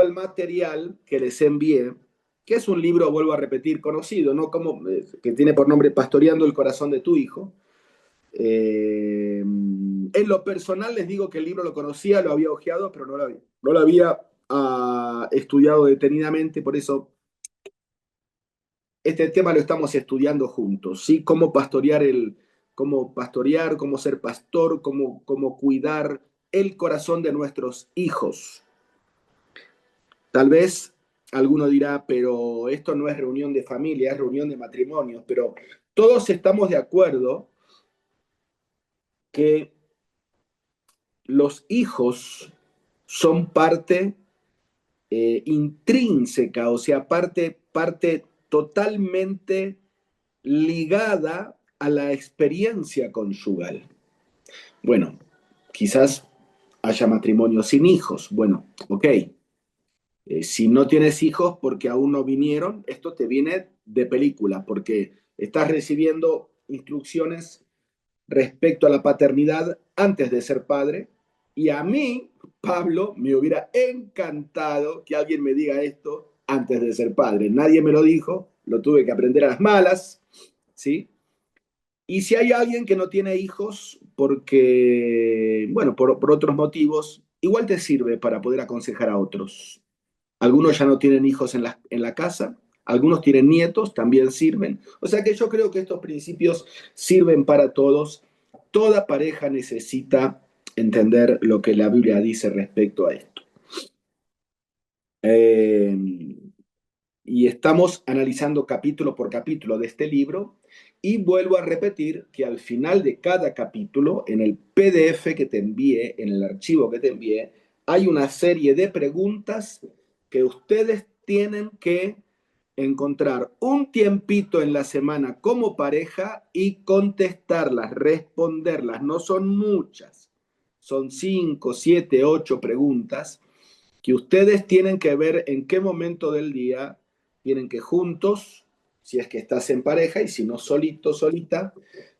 el material que les envié, que es un libro, vuelvo a repetir, conocido, ¿no? Como, que tiene por nombre Pastoreando el corazón de tu hijo. En lo personal les digo que el libro lo conocía, lo había hojeado, pero no lo había estudiado detenidamente, por eso este tema lo estamos estudiando juntos, ¿sí? Cómo pastorear, cómo ser pastor, cómo cuidar el corazón de nuestros hijos. Tal vez alguno dirá, pero esto no es reunión de familia, es reunión de matrimonios, pero todos estamos de acuerdo que los hijos son parte intrínseca, o sea, parte totalmente ligada a la experiencia conyugal. Bueno, quizás haya matrimonio sin hijos. Bueno, ok. Si no tienes hijos porque aún no vinieron, esto te viene de película, porque estás recibiendo instrucciones respecto a la paternidad antes de ser padre. Y a mí, Pablo, me hubiera encantado que alguien me diga esto antes de ser padre. Nadie me lo dijo, lo tuve que aprender a las malas, ¿sí? Y si hay alguien que no tiene hijos porque, bueno, por otros motivos, igual te sirve para poder aconsejar a otros. Algunos ya no tienen hijos en la casa, algunos tienen nietos, también sirven. O sea que yo creo que estos principios sirven para todos. Toda pareja necesita entender lo que la Biblia dice respecto a esto. Eh, y estamos analizando capítulo por capítulo de este libro y vuelvo a repetir que al final de cada capítulo, en el PDF que te envié, en el archivo que te envié, hay una serie de preguntas que ustedes tienen que encontrar un tiempito en la semana como pareja y contestarlas, responderlas. No son muchas, son 5, 7, 8 preguntas que ustedes tienen que ver en qué momento del día tienen que juntos, si es que estás en pareja, y si no solito, solita,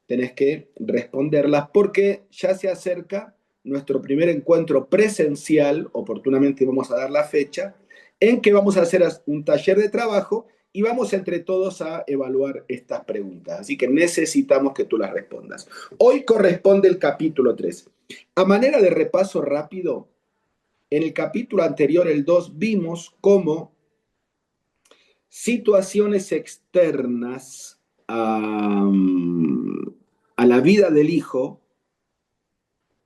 tenés que responderlas porque ya se acerca nuestro primer encuentro presencial, oportunamente vamos a dar la fecha, en que vamos a hacer un taller de trabajo y vamos entre todos a evaluar estas preguntas. Así que necesitamos que tú las respondas. Hoy corresponde el capítulo 3. A manera de repaso rápido, en el capítulo anterior, el 2, vimos cómo situaciones externas a la vida del hijo,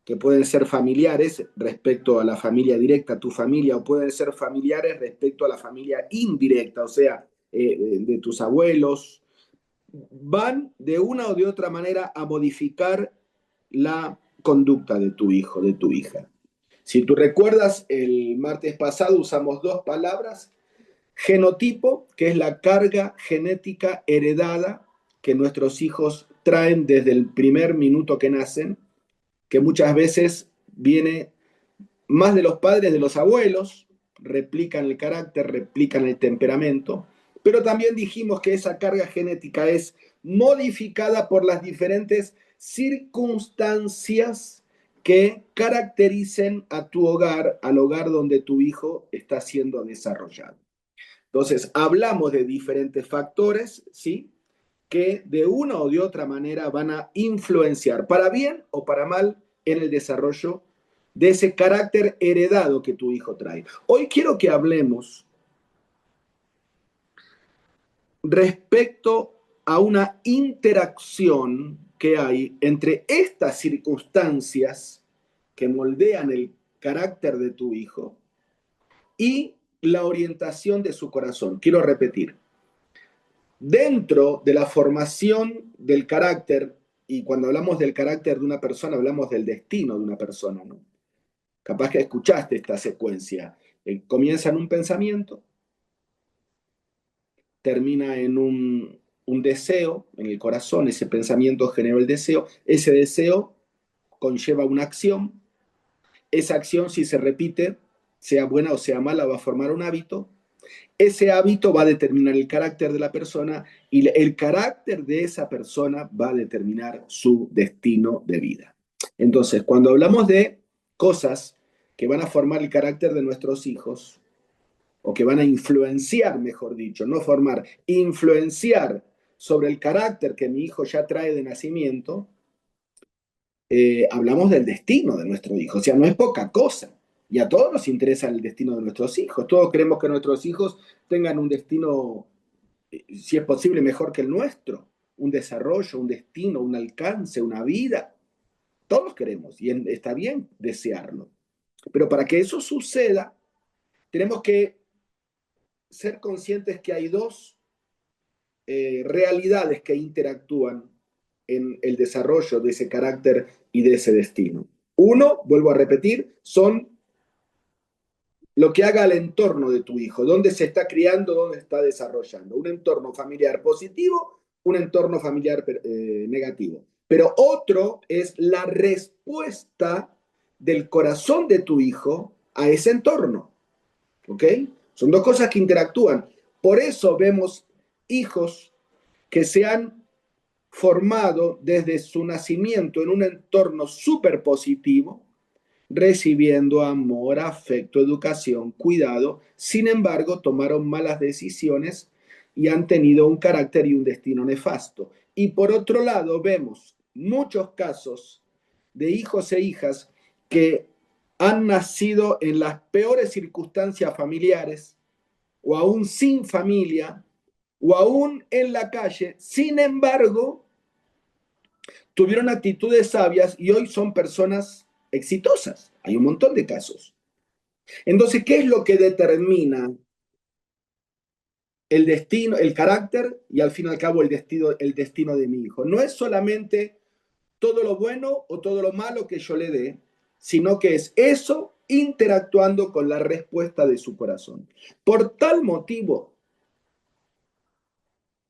que pueden ser familiares respecto a la familia directa, tu familia, o pueden ser familiares respecto a la familia indirecta, o sea, de tus abuelos, van de una o de otra manera a modificar la conducta de tu hijo, de tu hija. Si tú recuerdas, el martes pasado usamos dos palabras: genotipo, que es la carga genética heredada que nuestros hijos traen desde el primer minuto que nacen, que muchas veces viene más de los padres, de los abuelos, replican el carácter, replican el temperamento, pero también dijimos que esa carga genética es modificada por las diferentes circunstancias que caractericen a tu hogar, al hogar donde tu hijo está siendo desarrollado. Entonces, hablamos de diferentes factores, ¿sí? Que de una o de otra manera van a influenciar, para bien o para mal, en el desarrollo de ese carácter heredado que tu hijo trae. Hoy quiero que hablemos respecto a una interacción que hay entre estas circunstancias que moldean el carácter de tu hijo y la orientación de su corazón. Quiero repetir, dentro de la formación del carácter, y cuando hablamos del carácter de una persona, hablamos del destino de una persona, ¿no? Capaz que escuchaste esta secuencia. Comienza en un pensamiento, termina en un deseo en el corazón, ese pensamiento generó el deseo, ese deseo conlleva una acción, esa acción, si se repite, sea buena o sea mala, va a formar un hábito. Ese hábito va a determinar el carácter de la persona y el carácter de esa persona va a determinar su destino de vida. Entonces, cuando hablamos de cosas que van a formar el carácter de nuestros hijos, o que van a influenciar, mejor dicho, no formar, influenciar sobre el carácter que mi hijo ya trae de nacimiento, hablamos del destino de nuestro hijo. O sea, no es poca cosa. Y a todos nos interesa el destino de nuestros hijos. Todos queremos que nuestros hijos tengan un destino, si es posible, mejor que el nuestro. Un desarrollo, un destino, un alcance, una vida. Todos queremos y está bien desearlo. Pero para que eso suceda, tenemos que ser conscientes que hay dos realidades que interactúan en el desarrollo de ese carácter y de ese destino. Uno, vuelvo a repetir, son lo que haga el entorno de tu hijo, dónde se está criando, dónde se está desarrollando. Un entorno familiar positivo, un entorno familiar negativo. Pero otro es la respuesta del corazón de tu hijo a ese entorno. ¿Ok? Son dos cosas que interactúan. Por eso vemos hijos que se han formado desde su nacimiento en un entorno súper positivo, recibiendo amor, afecto, educación, cuidado. Sin embargo, tomaron malas decisiones y han tenido un carácter y un destino nefasto. Y por otro lado, vemos muchos casos de hijos e hijas que han nacido en las peores circunstancias familiares o aún sin familia o aún en la calle. Sin embargo, tuvieron actitudes sabias y hoy son personas exitosas. Hay un montón de casos. Entonces, ¿qué es lo que determina el destino, el carácter y al fin y al cabo el destino de mi hijo? No es solamente todo lo bueno o todo lo malo que yo le dé, sino que es eso interactuando con la respuesta de su corazón. Por tal motivo,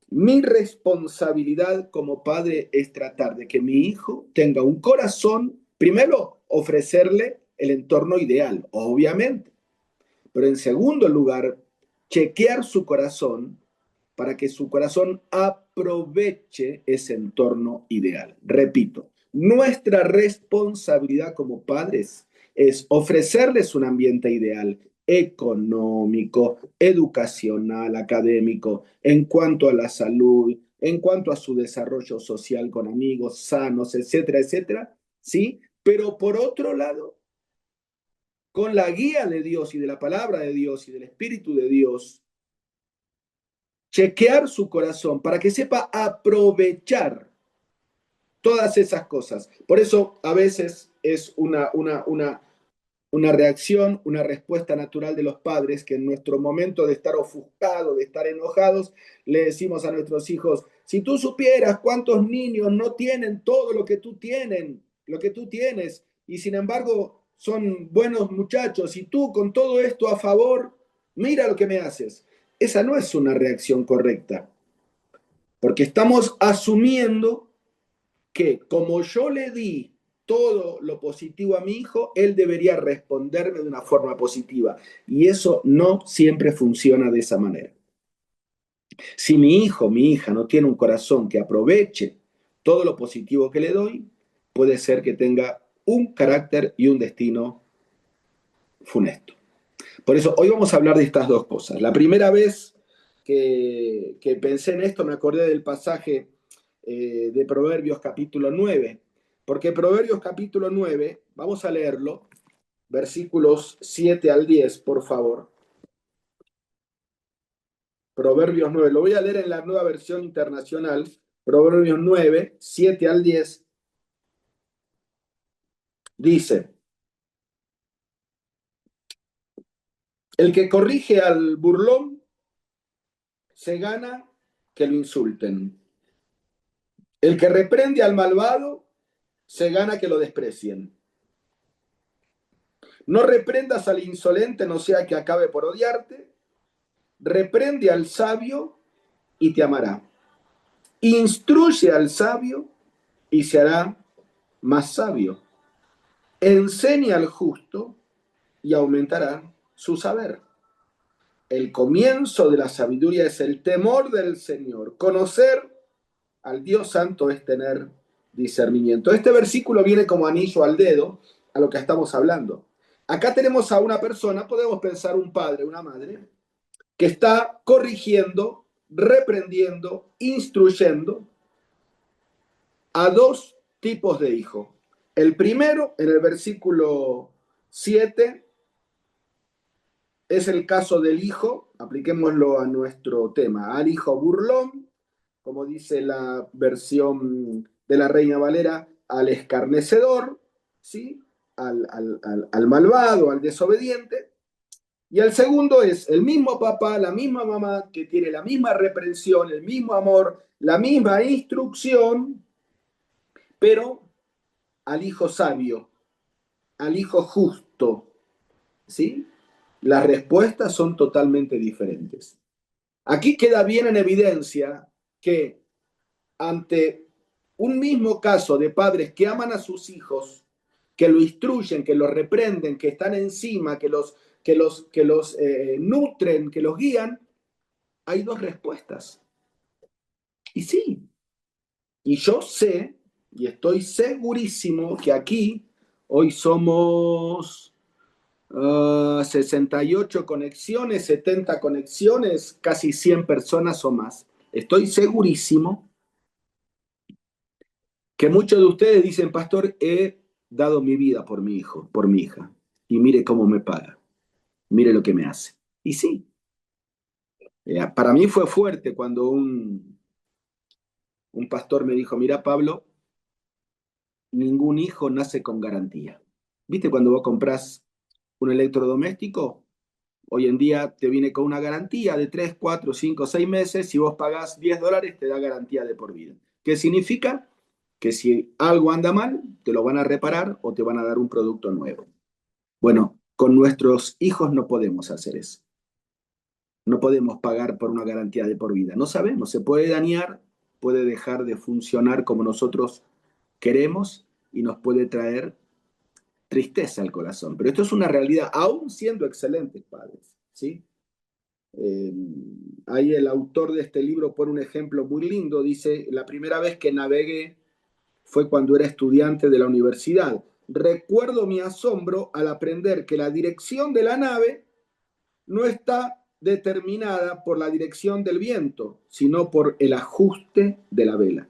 mi responsabilidad como padre es tratar de que mi hijo tenga un corazón, primero, ofrecerle el entorno ideal, obviamente, pero en segundo lugar, chequear su corazón para que su corazón aproveche ese entorno ideal. Repito, nuestra responsabilidad como padres es ofrecerles un ambiente ideal económico, educacional, académico, en cuanto a la salud, en cuanto a su desarrollo social con amigos sanos, etcétera, etcétera, ¿sí? Pero por otro lado, con la guía de Dios y de la palabra de Dios y del Espíritu de Dios, chequear su corazón para que sepa aprovechar todas esas cosas. Por eso a veces es una reacción, una respuesta natural de los padres que en nuestro momento de estar ofuscados, de estar enojados, le decimos a nuestros hijos, si tú supieras cuántos niños no tienen todo lo que tú lo que tú tienes, y sin embargo son buenos muchachos, y tú con todo esto a favor, mira lo que me haces. Esa no es una reacción correcta, porque estamos asumiendo que como yo le di todo lo positivo a mi hijo, él debería responderme de una forma positiva. Y eso no siempre funciona de esa manera. Si mi hijo, mi hija no tiene un corazón que aproveche todo lo positivo que le doy, puede ser que tenga un carácter y un destino funesto. Por eso hoy vamos a hablar de estas dos cosas. La primera vez que pensé en esto me acordé del pasaje de Proverbios capítulo 9, porque Proverbios capítulo 9, vamos a leerlo, versículos 7 al 10, por favor. Proverbios 9, lo voy a leer en la nueva versión internacional, Proverbios 9, 7 al 10, dice, el que corrige al burlón se gana que lo insulten. El que reprende al malvado se gana que lo desprecien. No reprendas al insolente, no sea que acabe por odiarte. Reprende al sabio y te amará. Instruye al sabio y se hará más sabio. Enseña al justo y aumentará su saber. El comienzo de la sabiduría es el temor del Señor. Conocer al Dios Santo es tener discernimiento. Este versículo viene como anillo al dedo a lo que estamos hablando. Acá tenemos a una persona, podemos pensar un padre, una madre, que está corrigiendo, reprendiendo, instruyendo a dos tipos de hijos. El primero, en el versículo 7, es el caso del hijo, apliquémoslo a nuestro tema, al hijo burlón, como dice la versión de la Reina Valera, al escarnecedor, ¿sí? Al malvado, al desobediente. Y el segundo es el mismo papá, la misma mamá, que tiene la misma reprensión, el mismo amor, la misma instrucción, pero al hijo sabio, al hijo justo, ¿sí? Las respuestas son totalmente diferentes. Aquí queda bien en evidencia que ante un mismo caso de padres que aman a sus hijos, que lo instruyen, que los reprenden, que están encima, que los nutren, que los guían, hay dos respuestas. Y sí, y yo sé, y estoy segurísimo que aquí hoy somos 68 conexiones, 70 conexiones, casi 100 personas o más. Estoy segurísimo que muchos de ustedes dicen, pastor, he dado mi vida por mi hijo, por mi hija, y mire cómo me paga, mire lo que me hace. Y sí, para mí fue fuerte cuando un pastor me dijo, mira Pablo, ningún hijo nace con garantía. ¿Viste cuando vos comprás un electrodoméstico? Hoy en día te viene con una garantía de 3, 4, 5, 6 meses. Si vos pagás $10, te da garantía de por vida. ¿Qué significa? Que si algo anda mal, te lo van a reparar o te van a dar un producto nuevo. Bueno, con nuestros hijos no podemos hacer eso. No podemos pagar por una garantía de por vida. No sabemos, se puede dañar, puede dejar de funcionar como nosotros queremos y nos puede traer tristeza al corazón. Pero esto es una realidad, aún siendo excelentes padres, ¿sí? Eh, Ahí el autor de este libro pone un ejemplo muy lindo, dice, la primera vez que navegué fue cuando era estudiante de la universidad. Recuerdo mi asombro al aprender que la dirección de la nave no está determinada por la dirección del viento, sino por el ajuste de la vela.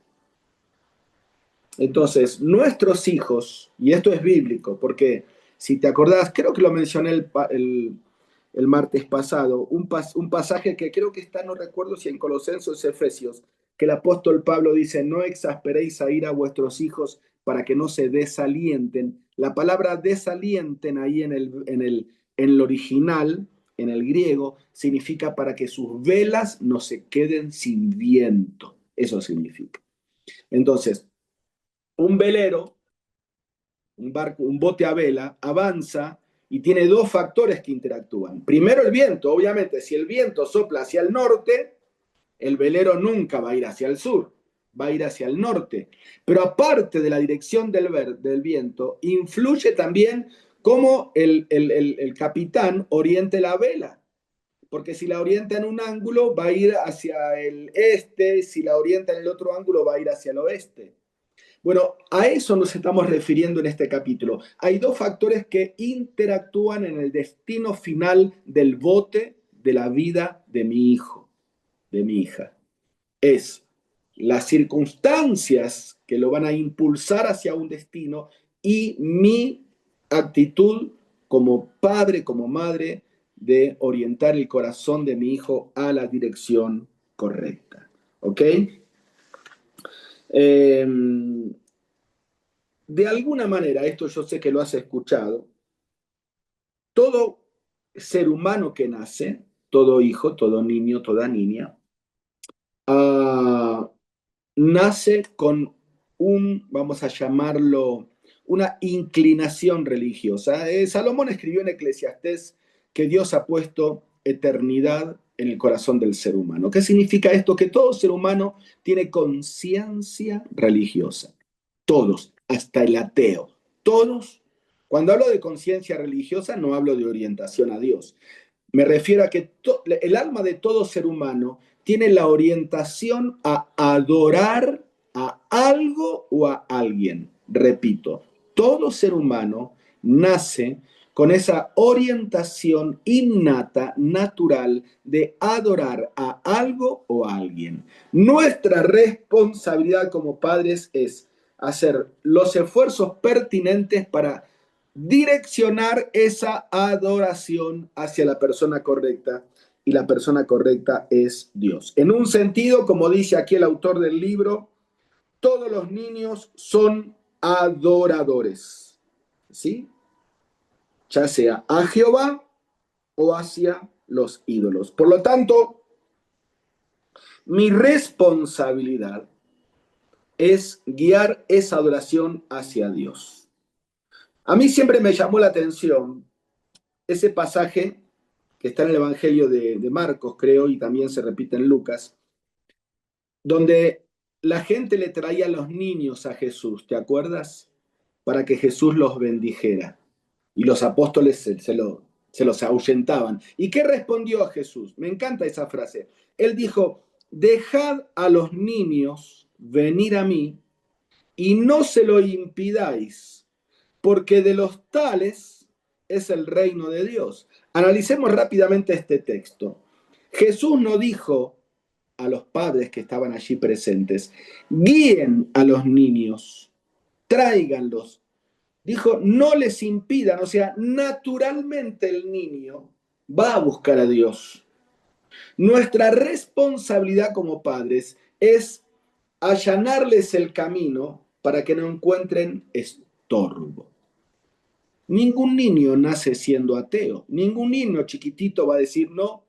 Entonces, nuestros hijos, y esto es bíblico, porque si te acordás, creo que lo mencioné el martes pasado, un pasaje que creo que está, no recuerdo si en Colosenses o Efesios, que el apóstol Pablo dice, no exasperéis a ir a vuestros hijos para que no se desalienten. La palabra desalienten ahí en el original, en el griego, significa para que sus velas no se queden sin viento. Eso significa. Entonces, un velero, un barco, un bote a vela, avanza y tiene dos factores que interactúan. Primero el viento, obviamente, si el viento sopla hacia el norte, el velero nunca va a ir hacia el sur, va a ir hacia el norte. Pero aparte de la dirección del viento, influye también cómo el capitán oriente la vela. Porque si la orienta en un ángulo, va a ir hacia el este, si la orienta en el otro ángulo, va a ir hacia el oeste. Bueno, a eso nos estamos refiriendo en este capítulo. Hay dos factores que interactúan en el destino final del bote de la vida de mi hijo, de mi hija. Es las circunstancias que lo van a impulsar hacia un destino y mi actitud como padre, como madre, de orientar el corazón de mi hijo a la dirección correcta. ¿Ok? Eh, de alguna manera, esto yo sé que lo has escuchado, todo ser humano que nace, todo hijo, todo niño, toda niña, uh, nace con vamos a llamarlo, una inclinación religiosa. Salomón escribió en Eclesiastés que Dios ha puesto eternidad en el corazón del ser humano. ¿Qué significa esto? Que todo ser humano tiene conciencia religiosa. Todos, hasta el ateo. Todos. Cuando hablo de conciencia religiosa, no hablo de orientación a Dios. Me refiero a que el alma de todo ser humano tiene la orientación a adorar a algo o a alguien. Repito, todo ser humano nace con esa orientación innata, natural, de adorar a algo o a alguien. Nuestra responsabilidad como padres es hacer los esfuerzos pertinentes para direccionar esa adoración hacia la persona correcta, y la persona correcta es Dios. En un sentido, como dice aquí el autor del libro, todos los niños son adoradores, ¿sí? Ya sea a Jehová o hacia los ídolos. Por lo tanto, mi responsabilidad es guiar esa adoración hacia Dios. A mí siempre me llamó la atención ese pasaje que está en el Evangelio de Marcos, creo, y también se repite en Lucas, donde la gente le traía a los niños a Jesús, ¿te acuerdas? Para que Jesús los bendijera. Y los apóstoles se los ahuyentaban. ¿Y qué respondió a Jesús? Me encanta esa frase. Él dijo, dejad a los niños venir a mí y no se lo impidáis, porque de los tales es el reino de Dios. Analicemos rápidamente este texto. Jesús no dijo a los padres que estaban allí presentes, guíen a los niños, tráiganlos. Dijo, no les impidan, o sea, naturalmente el niño va a buscar a Dios. Nuestra responsabilidad como padres es allanarles el camino para que no encuentren estorbo. Ningún niño nace siendo ateo. Ningún niño chiquitito va a decir, no,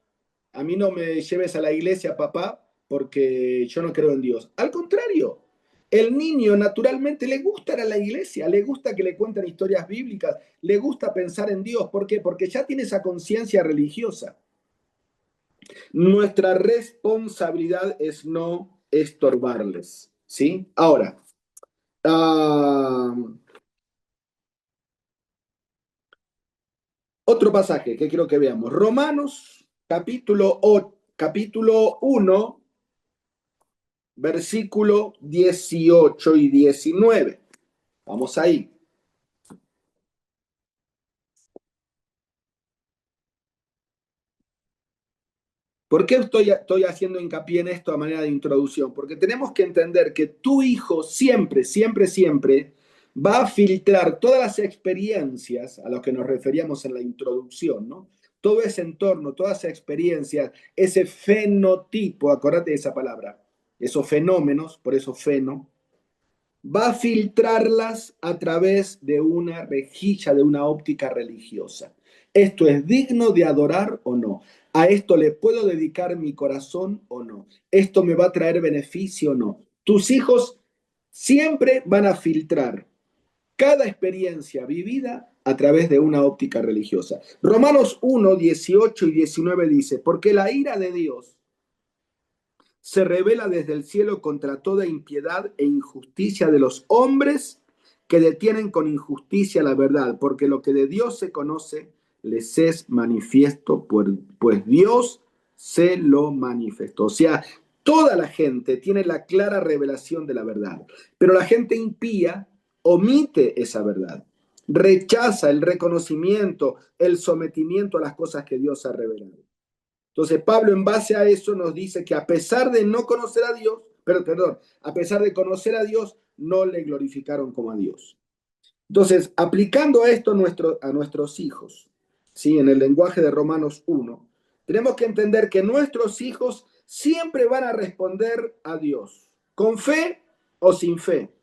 a mí no me lleves a la iglesia, papá, porque yo no creo en Dios. Al contrario, el niño naturalmente le gusta ir a la iglesia, le gusta que le cuenten historias bíblicas, le gusta pensar en Dios. ¿Por qué? Porque ya tiene esa conciencia religiosa. Nuestra responsabilidad es no estorbarles, ¿sí? Ahora, otro pasaje que quiero que veamos. Romanos, capítulo 1, versículo 18 y 19. Vamos ahí. ¿Por qué estoy haciendo hincapié en esto a manera de introducción? Porque tenemos que entender que tu hijo siempre, siempre, siempre va a filtrar todas las experiencias a las que nos referíamos en la introducción, ¿no? Todo ese entorno, todas esas experiencias, ese fenotipo, acordate de esa palabra, esos fenómenos, por eso feno, va a filtrarlas a través de una rejilla, de una óptica religiosa. ¿Esto es digno de adorar o no? ¿A esto le puedo dedicar mi corazón o no? ¿Esto me va a traer beneficio o no? Tus hijos siempre van a filtrar cada experiencia vivida a través de una óptica religiosa. Romanos 1, 18 y 19 dice, porque la ira de Dios se revela desde el cielo contra toda impiedad e injusticia de los hombres que detienen con injusticia la verdad, porque lo que de Dios se conoce les es manifiesto, pues Dios se lo manifestó. O sea, toda la gente tiene la clara revelación de la verdad, pero la gente impía omite esa verdad, rechaza el reconocimiento, el sometimiento a las cosas que Dios ha revelado. Entonces Pablo en base a eso nos dice que a pesar de no conocer a Dios, perdón, a pesar de conocer a Dios, no le glorificaron como a Dios. Entonces, aplicando esto a nuestros hijos, ¿sí? En el lenguaje de Romanos 1, tenemos que entender que nuestros hijos siempre van a responder a Dios, con fe o sin fe.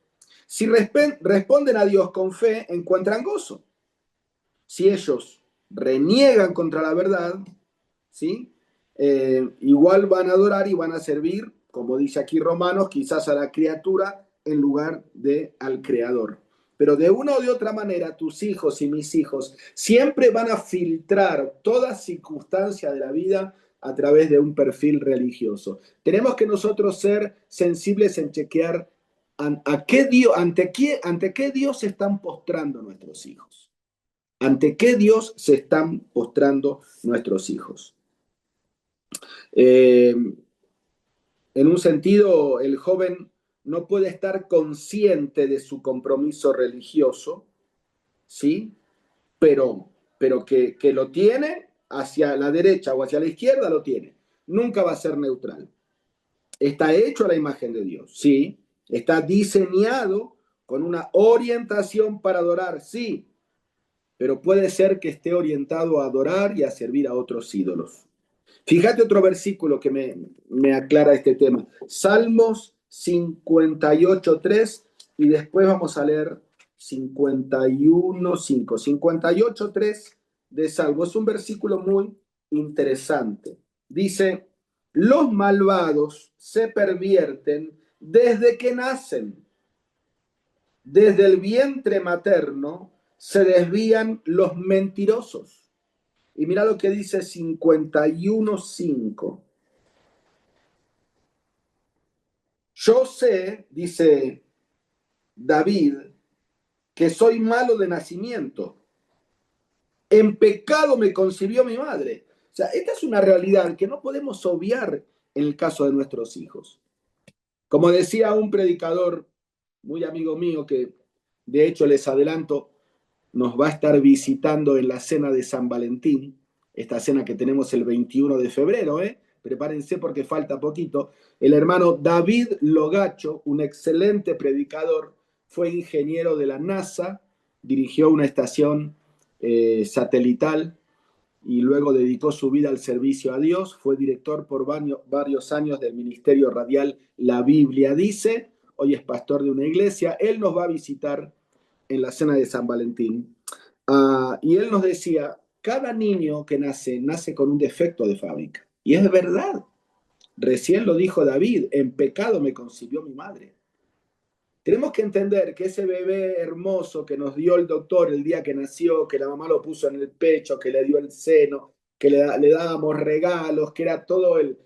Si responden a Dios con fe, encuentran gozo. Si ellos reniegan contra la verdad, ¿sí? Igual van a adorar y van a servir, como dice aquí Romanos, quizás a la criatura en lugar de al creador. Pero de una o de otra manera, tus hijos y mis hijos siempre van a filtrar toda circunstancia de la vida a través de un perfil religioso. Tenemos que nosotros ser sensibles en chequear ante qué Dios se están postrando nuestros hijos. ¿Ante qué Dios se están postrando nuestros hijos? Eh, en un sentido, el joven no puede estar consciente de su compromiso religioso, ¿sí? Pero, pero que lo tiene hacia la derecha o hacia la izquierda, lo tiene. Nunca va a ser neutral. Está hecho a la imagen de Dios, sí. Está diseñado con una orientación para adorar, sí. Pero puede ser que esté orientado a adorar y a servir a otros ídolos. Fíjate otro versículo que me aclara este tema. Salmos 58:3 y después vamos a leer 51:5. 58:3 de Salmos. Es un versículo muy interesante. Dice, los malvados se pervierten desde que nacen. Desde el vientre materno se desvían los mentirosos. Y mira lo que dice 51:5. Yo sé, dice David, que soy malo de nacimiento. En pecado me concibió mi madre. O sea, esta es una realidad que no podemos obviar en el caso de nuestros hijos. Como decía un predicador muy amigo mío, que de hecho les adelanto, nos va a estar visitando en la cena de San Valentín, esta cena que tenemos el 21 de febrero, prepárense porque falta poquito. El hermano David Logacho, un excelente predicador, fue ingeniero de la NASA, dirigió una estación satelital y luego dedicó su vida al servicio a Dios. Fue director por varios años del ministerio radial La Biblia Dice. Hoy es pastor de una iglesia. Él nos va a visitar en la cena de San Valentín. Y él nos decía, cada niño que nace con un defecto de fábrica. Y es verdad. Recién lo dijo David, en pecado me concibió mi madre. Tenemos que entender que ese bebé hermoso que nos dio el doctor el día que nació, que la mamá lo puso en el pecho, que le dio el seno, que le dábamos regalos, que era todo el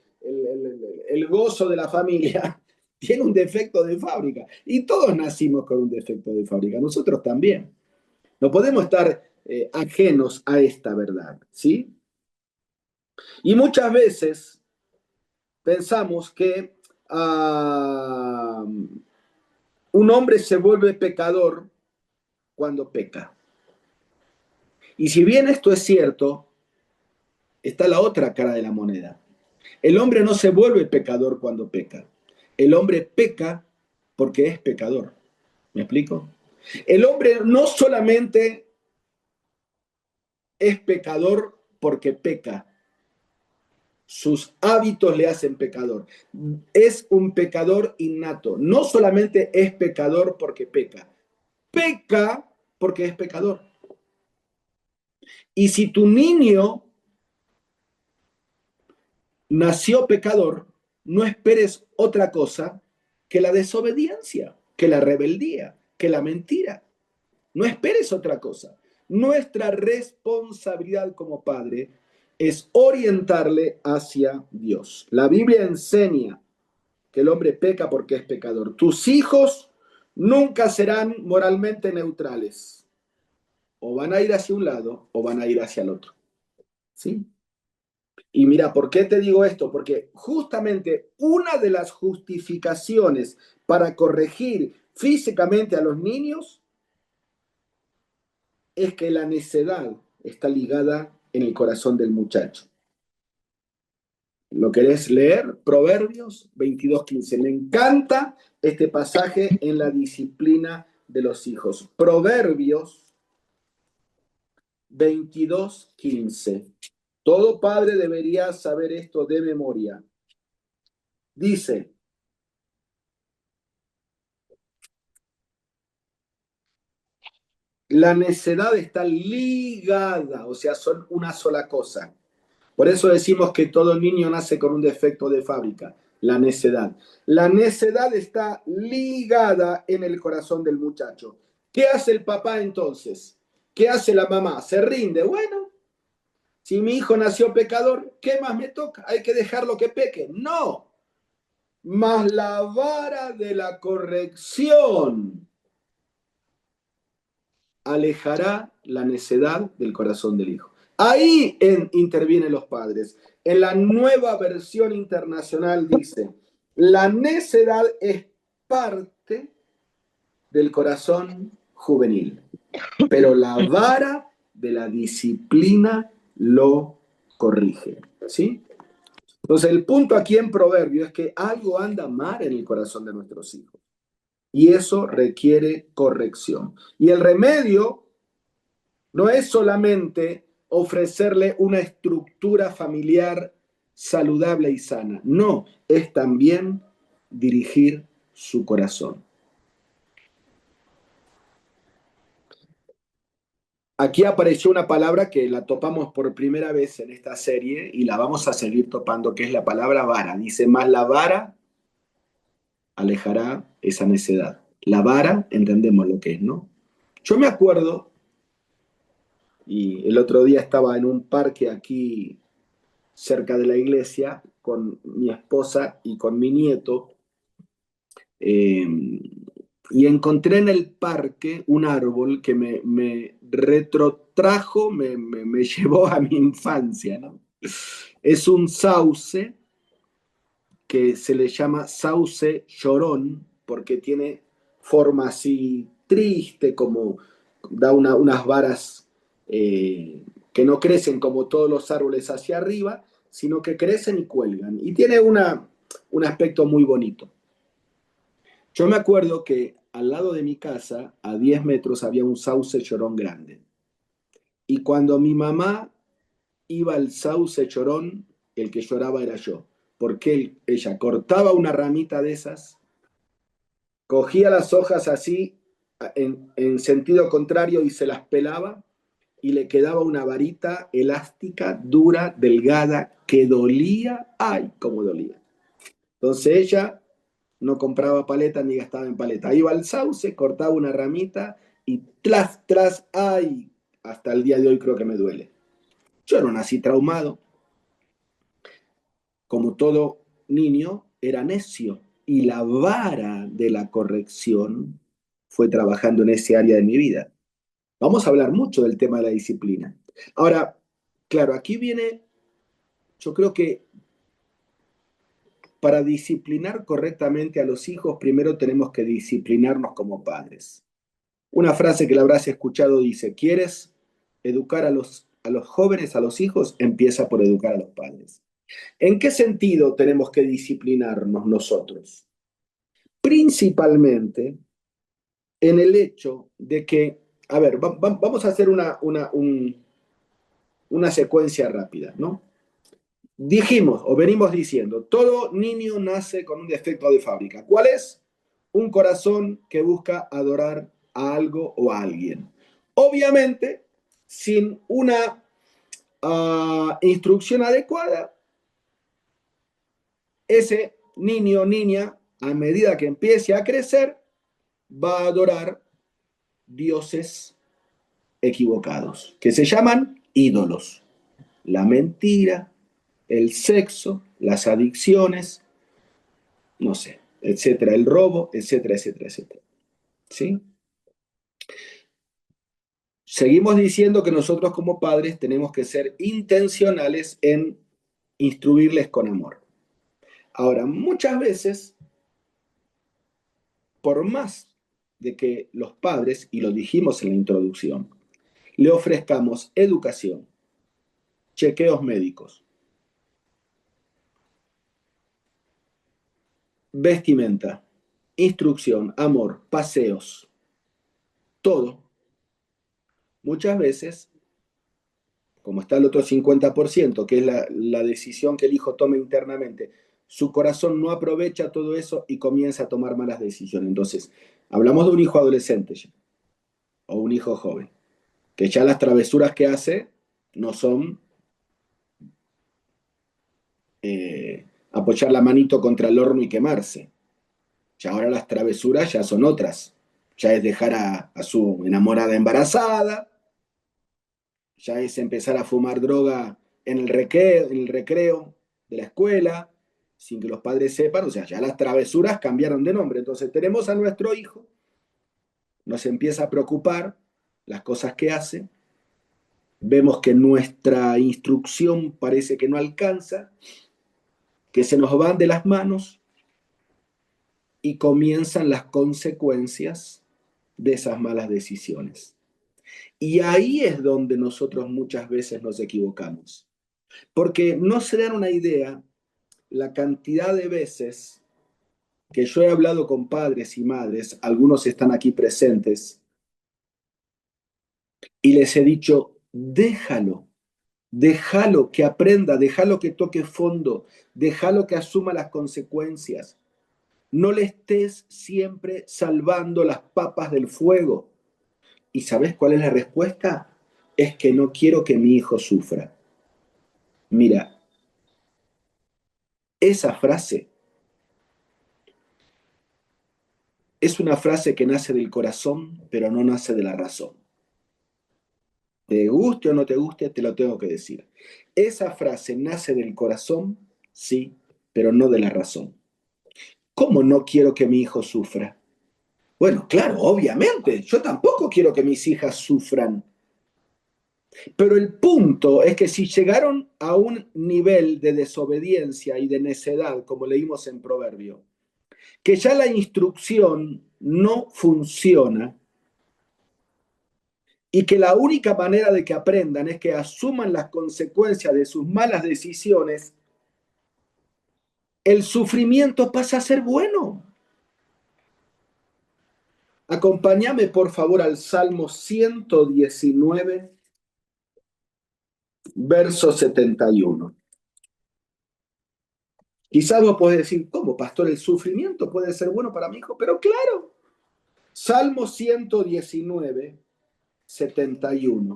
gozo de la familia, tiene un defecto de fábrica. Y todos nacimos con un defecto de fábrica, nosotros también. No podemos estar ajenos a esta verdad, ¿sí? Y muchas veces pensamos que un hombre se vuelve pecador cuando peca. Y si bien esto es cierto, está la otra cara de la moneda. El hombre no se vuelve pecador cuando peca. El hombre peca porque es pecador. ¿Me explico? El hombre no solamente es pecador porque peca, sus hábitos le hacen pecador. Es un pecador innato. No solamente es pecador porque peca, peca porque es pecador. Y si tu niño nació pecador, no esperes otra cosa que la desobediencia, que la rebeldía, que la mentira. No esperes otra cosa. Nuestra responsabilidad como padre es orientarle hacia Dios. La Biblia enseña que el hombre peca porque es pecador. Tus hijos nunca serán moralmente neutrales. O van a ir hacia un lado o van a ir hacia el otro. ¿Sí? Y mira, ¿por qué te digo esto? Porque justamente una de las justificaciones para corregir físicamente a los niños es que la necedad está ligada en el corazón del muchacho. ¿Lo querés leer? Proverbios 22:15. Me encanta este pasaje en la disciplina de los hijos. Proverbios 22:15. Todo padre debería saber esto de memoria. Dice, la necedad está ligada, o sea, son una sola cosa. Por eso decimos que todo niño nace con un defecto de fábrica, la necedad. La necedad está ligada en el corazón del muchacho. ¿Qué hace el papá entonces? ¿Qué hace la mamá? ¿Se rinde? Bueno, si mi hijo nació pecador, ¿qué más me toca? ¿Hay que dejarlo que peque? No. Mas la vara de la corrección alejará la necedad del corazón del hijo. Ahí intervienen los padres. En la nueva versión internacional dice, la necedad es parte del corazón juvenil, pero la vara de la disciplina lo corrige. ¿Sí? Entonces, el punto aquí en Proverbio es que algo anda mal en el corazón de nuestros hijos y eso requiere corrección. Y el remedio no es solamente ofrecerle una estructura familiar saludable y sana, no, es también dirigir su corazón. Aquí apareció una palabra que la topamos por primera vez en esta serie y la vamos a seguir topando, que es la palabra vara. Dice, más la vara alejará esa necedad. La vara, entendemos lo que es, ¿no? Yo me acuerdo, y el otro día estaba en un parque aquí cerca de la iglesia con mi esposa y con mi nieto, eh, y encontré en el parque un árbol que me retrotrajo, me llevó a mi infancia, ¿no? Es un sauce que se le llama sauce llorón porque tiene forma así triste, como da unas varas que no crecen como todos los árboles hacia arriba, sino que crecen y cuelgan. Y tiene un aspecto muy bonito. Yo me acuerdo que al lado de mi casa, a 10 metros, había un sauce llorón grande. Y cuando mi mamá iba al sauce llorón, el que lloraba era yo, porque ella cortaba una ramita de esas, cogía las hojas así en sentido contrario y se las pelaba y le quedaba una varita elástica, dura, delgada, que dolía, ay, cómo dolía. Entonces ella no compraba paleta ni gastaba en paleta. Iba al sauce, cortaba una ramita y tras, ay, hasta el día de hoy creo que me duele. Yo no nací traumado, como todo niño, era necio y la vara de la corrección fue trabajando en ese área de mi vida. Vamos a hablar mucho del tema de la disciplina. Ahora, claro, aquí viene, yo creo que para disciplinar correctamente a los hijos, primero tenemos que disciplinarnos como padres. Una frase que la habrás escuchado dice, ¿quieres educar a los jóvenes, a los hijos? Empieza por educar a los padres. ¿En qué sentido tenemos que disciplinarnos nosotros? Principalmente en el hecho de que, a ver, vamos a hacer una secuencia rápida, ¿no? Dijimos o venimos diciendo, todo niño nace con un defecto de fábrica. ¿Cuál es? Un corazón que busca adorar a algo o a alguien. Obviamente, sin una instrucción adecuada, ese niño o niña, a medida que empiece a crecer, va a adorar dioses equivocados, que se llaman ídolos. La mentira, el sexo, las adicciones, no sé, etcétera, el robo, etcétera, etcétera, etcétera. ¿Sí? Seguimos diciendo que nosotros como padres tenemos que ser intencionales en instruirles con amor. Ahora, muchas veces, por más de que los padres, y lo dijimos en la introducción, le ofrezcamos educación, chequeos médicos, vestimenta, instrucción, amor, paseos, todo, muchas veces, como está el otro 50%, que es la decisión que el hijo toma internamente, su corazón no aprovecha todo eso y comienza a tomar malas decisiones. Entonces, hablamos de un hijo adolescente ya, o un hijo joven, que ya las travesuras que hace no son apoyar la manito contra el horno y quemarse. Ya ahora las travesuras ya son otras. Ya es dejar a su enamorada embarazada, ya es empezar a fumar droga en el recreo de la escuela, sin que los padres sepan, o sea, ya las travesuras cambiaron de nombre. Entonces tenemos a nuestro hijo, nos empieza a preocupar las cosas que hace, vemos que nuestra instrucción parece que no alcanza, que se nos van de las manos y comienzan las consecuencias de esas malas decisiones. Y ahí es donde nosotros muchas veces nos equivocamos. Porque no se dan una idea la cantidad de veces que yo he hablado con padres y madres, algunos están aquí presentes, y les he dicho, déjalo que aprenda, déjalo que toque fondo, déjalo que asuma las consecuencias. No le estés siempre salvando las papas del fuego. ¿Y sabes cuál es la respuesta? Es que no quiero que mi hijo sufra. Mira, esa frase es una frase que nace del corazón, pero no nace de la razón. Te guste o no te guste, te lo tengo que decir. Esa frase nace del corazón, sí, pero no de la razón. ¿Cómo no quiero que mi hijo sufra? Bueno, claro, obviamente, yo tampoco quiero que mis hijas sufran. Pero el punto es que si llegaron a un nivel de desobediencia y de necedad, como leímos en Proverbio, que ya la instrucción no funciona y que la única manera de que aprendan es que asuman las consecuencias de sus malas decisiones, el sufrimiento pasa a ser bueno. Acompáñame por favor al Salmo 119, verso 71. Quizás vos podés decir, ¿cómo, pastor? El sufrimiento puede ser bueno para mi hijo, pero claro. Salmo 119, 71.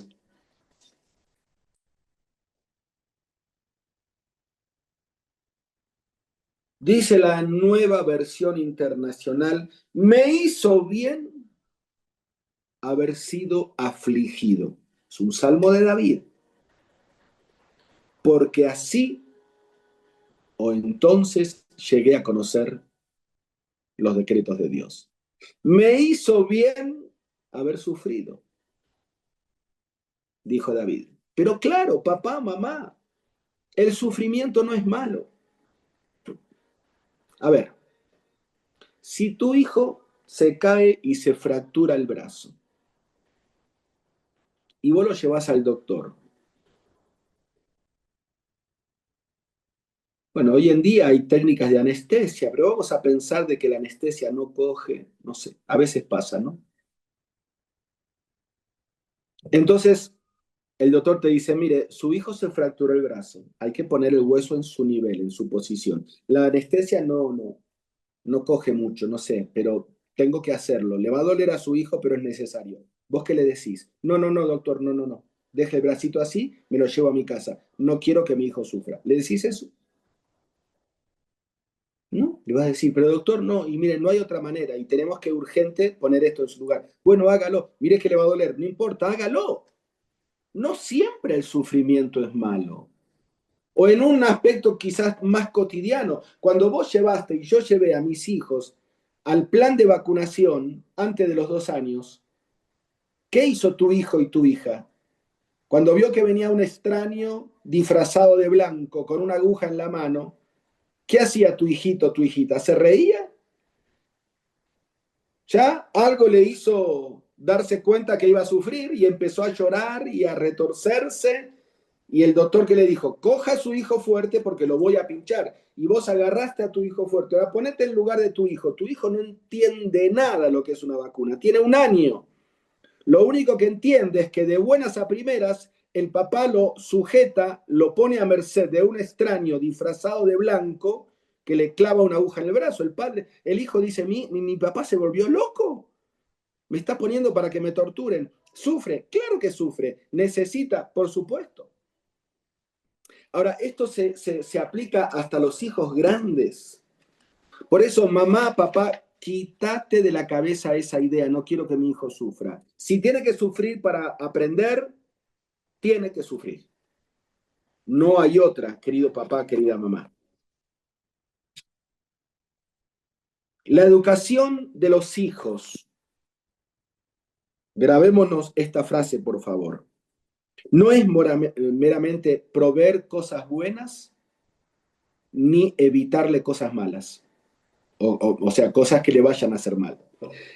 Dice la nueva versión internacional, me hizo bien haber sido afligido. Es un salmo de David. Porque así o entonces llegué a conocer los decretos de Dios. Me hizo bien haber sufrido, dijo David. Pero claro, papá, mamá, el sufrimiento no es malo. A ver, si tu hijo se cae y se fractura el brazo y vos lo llevas al doctor, bueno, hoy en día hay técnicas de anestesia, pero vamos a pensar de que la anestesia no coge, no sé, a veces pasa, ¿no? Entonces, el doctor te dice, mire, su hijo se fracturó el brazo, hay que poner el hueso en su nivel, en su posición. La anestesia no coge mucho, no sé, pero tengo que hacerlo. Le va a doler a su hijo, pero es necesario. ¿Vos qué le decís? No, doctor, no. Deje el bracito así, me lo llevo a mi casa. No quiero que mi hijo sufra. ¿Le decís eso? No, le vas a decir, pero doctor, no, y mire, no hay otra manera, y tenemos que urgente poner esto en su lugar. Bueno, hágalo, mire que le va a doler, no importa, hágalo. No siempre el sufrimiento es malo. O en un aspecto quizás más cotidiano, cuando vos llevaste y yo llevé a mis hijos al plan de vacunación antes de los 2 años, ¿qué hizo tu hijo y tu hija? Cuando vio que venía un extraño disfrazado de blanco con una aguja en la mano, ¿qué hacía tu hijito, tu hijita? ¿Se reía? Ya algo le hizo darse cuenta que iba a sufrir y empezó a llorar y a retorcerse. Y el doctor que le dijo, coja a su hijo fuerte porque lo voy a pinchar. Y vos agarraste a tu hijo fuerte. Ahora ponete en lugar de tu hijo. Tu hijo no entiende nada lo que es una vacuna. Tiene 1 año. Lo único que entiende es que de buenas a primeras el papá lo sujeta, lo pone a merced de un extraño disfrazado de blanco que le clava una aguja en el brazo. El hijo dice, mi papá se volvió loco. Me está poniendo para que me torturen. Sufre, claro que sufre. Necesita, por supuesto. Ahora, esto se aplica hasta los hijos grandes. Por eso, mamá, papá, quítate de la cabeza esa idea. No quiero que mi hijo sufra. Si tiene que sufrir para aprender, tiene que sufrir. No hay otra, querido papá, querida mamá. La educación de los hijos. Grabémonos esta frase, por favor. No es meramente proveer cosas buenas ni evitarle cosas malas. o sea, cosas que le vayan a hacer mal.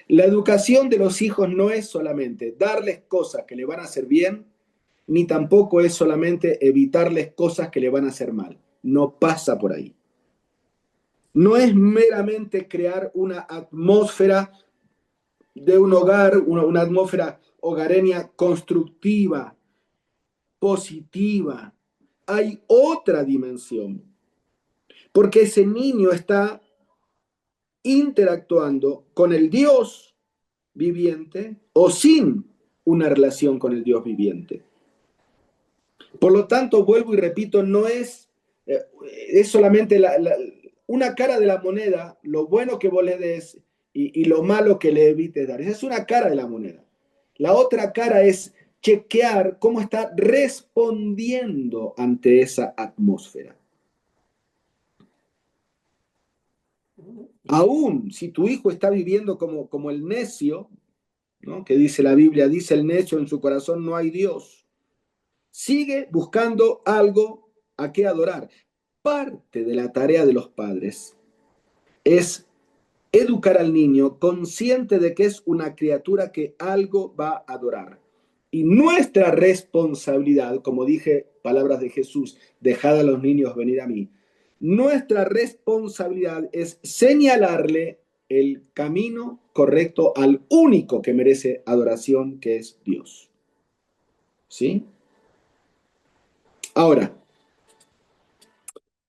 La educación de los hijos no es solamente darles cosas que le van a hacer bien, ni tampoco es solamente evitarles cosas que le van a hacer mal. No pasa por ahí. No es meramente crear una atmósfera de un hogar, una atmósfera hogareña constructiva, positiva. Hay otra dimensión, porque ese niño está interactuando con el Dios viviente o sin una relación con el Dios viviente. Por lo tanto, vuelvo y repito, no es, es solamente una cara de la moneda, lo bueno que vos le des y lo malo que le evites dar. Esa es una cara de la moneda. La otra cara es chequear cómo está respondiendo ante esa atmósfera. Aún si tu hijo está viviendo como el necio, ¿no? Que dice la Biblia, dice el necio en su corazón no hay Dios, sigue buscando algo a qué adorar. Parte de la tarea de los padres es educar al niño consciente de que es una criatura que algo va a adorar. Y nuestra responsabilidad, como dije, palabras de Jesús, dejad a los niños venir a mí, nuestra responsabilidad es señalarle el camino correcto al único que merece adoración, que es Dios. ¿Sí? Ahora,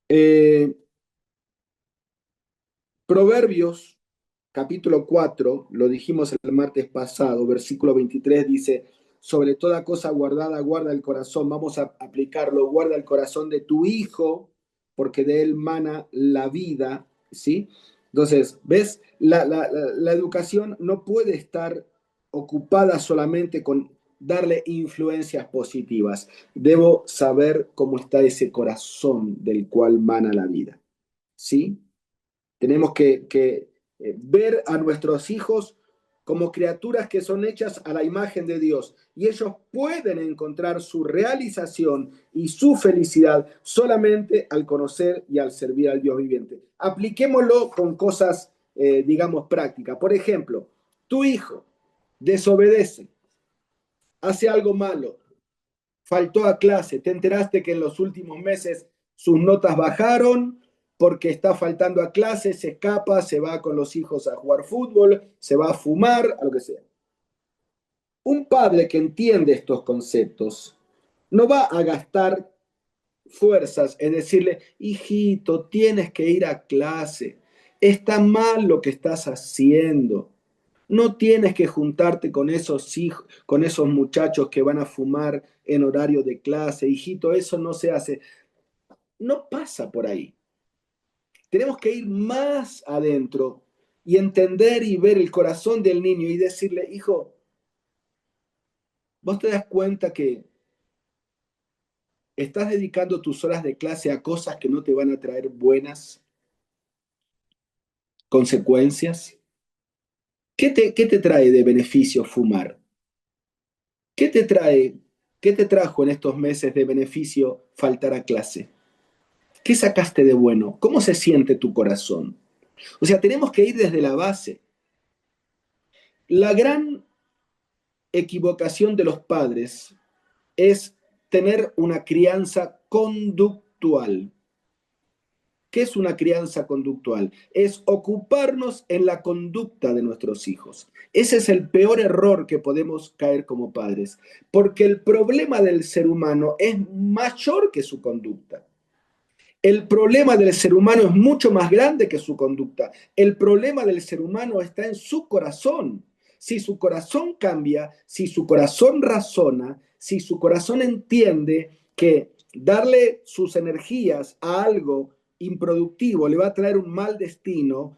eh, Proverbios, capítulo 4, lo dijimos el martes pasado, versículo 23 dice, sobre toda cosa guardada, guarda el corazón. Vamos a aplicarlo, guarda el corazón de tu hijo, porque de él mana la vida, ¿sí? Entonces, ¿ves? La educación no puede estar ocupada solamente con darle influencias positivas. Debo saber cómo está ese corazón del cual mana la vida, ¿sí? Tenemos que ver a nuestros hijos como criaturas que son hechas a la imagen de Dios y ellos pueden encontrar su realización y su felicidad solamente al conocer y al servir al Dios viviente. Apliquémoslo con cosas, digamos, prácticas. Por ejemplo, tu hijo desobedece, hace algo malo, faltó a clase, te enteraste que en los últimos meses sus notas bajaron porque está faltando a clase, se escapa, se va con los hijos a jugar fútbol, se va a fumar, a lo que sea. Un padre que entiende estos conceptos no va a gastar fuerzas en decirle, hijito, tienes que ir a clase, está mal lo que estás haciendo. No tienes que juntarte con esos hijos, con esos muchachos que van a fumar en horario de clase. Hijito, eso no se hace. No pasa por ahí. Tenemos que ir más adentro y entender y ver el corazón del niño y decirle, hijo, vos te das cuenta que estás dedicando tus horas de clase a cosas que no te van a traer buenas consecuencias. ¿Qué te trae de beneficio fumar? ¿Qué te trae, qué te trajo en estos meses de beneficio faltar a clase? ¿Qué sacaste de bueno? ¿Cómo se siente tu corazón? O sea, tenemos que ir desde la base. La gran equivocación de los padres es tener una crianza conductual. ¿Qué es una crianza conductual? Es ocuparnos en la conducta de nuestros hijos. Ese es el peor error que podemos caer como padres, porque el problema del ser humano es mayor que su conducta. El problema del ser humano es mucho más grande que su conducta. El problema del ser humano está en su corazón. Si su corazón cambia, si su corazón razona, si su corazón entiende que darle sus energías a algo improductivo le va a traer un mal destino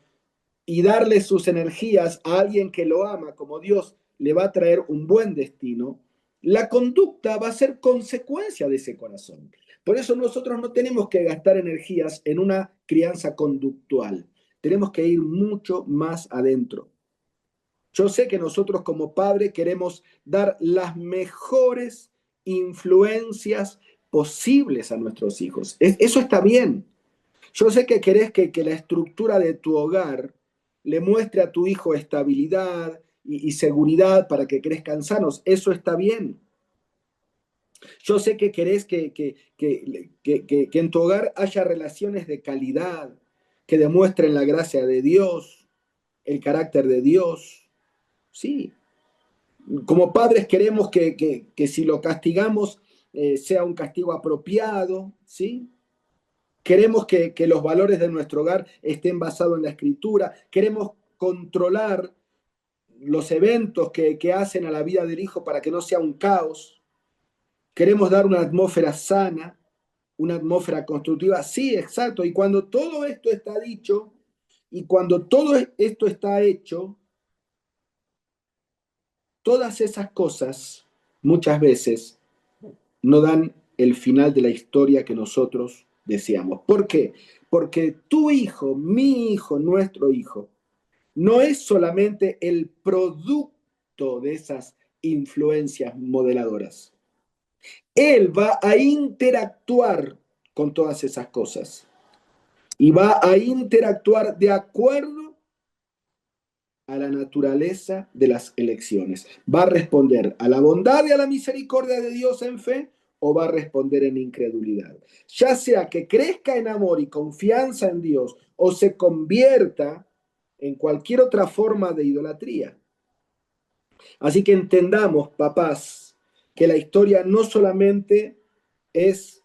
y darle sus energías a alguien que lo ama como Dios le va a traer un buen destino, la conducta va a ser consecuencia de ese corazón. Por eso nosotros no tenemos que gastar energías en una crianza conductual. Tenemos que ir mucho más adentro. Yo sé que nosotros como padre queremos dar las mejores influencias posibles a nuestros hijos. Eso está bien. Yo sé que querés que la estructura de tu hogar le muestre a tu hijo estabilidad y seguridad para que crezcan sanos. Eso está bien. Yo sé que querés que en tu hogar haya relaciones de calidad, que demuestren la gracia de Dios, el carácter de Dios. Sí, como padres queremos que si lo castigamos sea un castigo apropiado, ¿sí? Queremos que los valores de nuestro hogar estén basados en la escritura. Queremos controlar los eventos que hacen a la vida del hijo para que no sea un caos. Queremos dar una atmósfera sana, una atmósfera constructiva. Sí, exacto. Y cuando todo esto está dicho y cuando todo esto está hecho, todas esas cosas muchas veces no dan el final de la historia que nosotros deseamos. ¿Por qué? Porque tu hijo, mi hijo, nuestro hijo, no es solamente el producto de esas influencias modeladoras. Él va a interactuar con todas esas cosas y va a interactuar de acuerdo a la naturaleza de las elecciones. ¿Va a responder a la bondad y a la misericordia de Dios en fe o va a responder en incredulidad? Ya sea que crezca en amor y confianza en Dios o se convierta en cualquier otra forma de idolatría. Así que entendamos, papás, que la historia no solamente es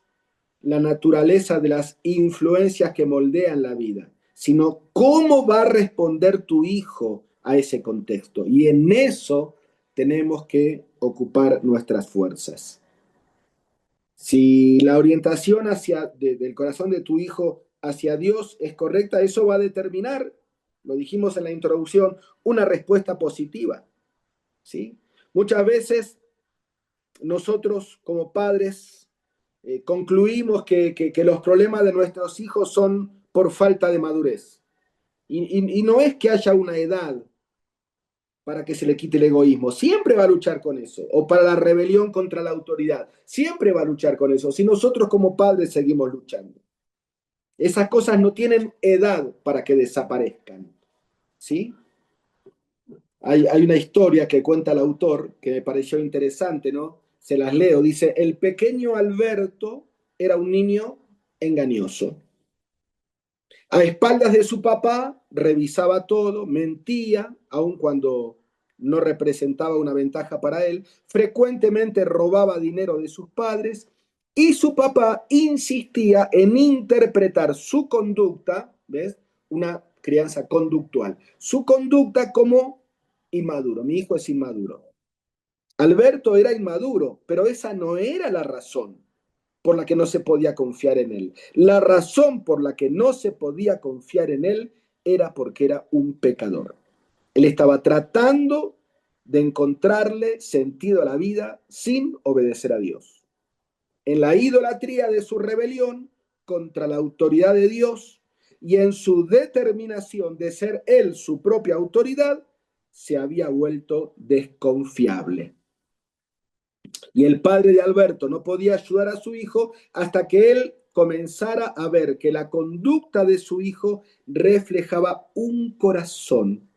la naturaleza de las influencias que moldean la vida, sino cómo va a responder tu hijo a ese contexto. Y en eso tenemos que ocupar nuestras fuerzas. Si la orientación del corazón de tu hijo hacia Dios es correcta, eso va a determinar, lo dijimos en la introducción, una respuesta positiva. ¿Sí? Muchas veces nosotros como padres concluimos que los problemas de nuestros hijos son por falta de madurez. Y no es que haya una edad para que se le quite el egoísmo, siempre va a luchar con eso, o para la rebelión contra la autoridad, siempre va a luchar con eso, si nosotros como padres seguimos luchando. Esas cosas no tienen edad para que desaparezcan, ¿sí? Hay una historia que cuenta el autor que me pareció interesante, ¿no? Se las leo. Dice, el pequeño Alberto era un niño engañoso. A espaldas de su papá, revisaba todo, mentía, aun cuando no representaba una ventaja para él, frecuentemente robaba dinero de sus padres y su papá insistía en interpretar su conducta, ¿ves? Una crianza conductual, su conducta como inmaduro. Mi hijo es inmaduro. Alberto era inmaduro, pero esa no era la razón por la que no se podía confiar en él. La razón por la que no se podía confiar en él era porque era un pecador. Él estaba tratando de encontrarle sentido a la vida sin obedecer a Dios. En la idolatría de su rebelión contra la autoridad de Dios y en su determinación de ser él su propia autoridad, se había vuelto desconfiable. Y el padre de Alberto no podía ayudar a su hijo hasta que él comenzara a ver que la conducta de su hijo reflejaba un corazón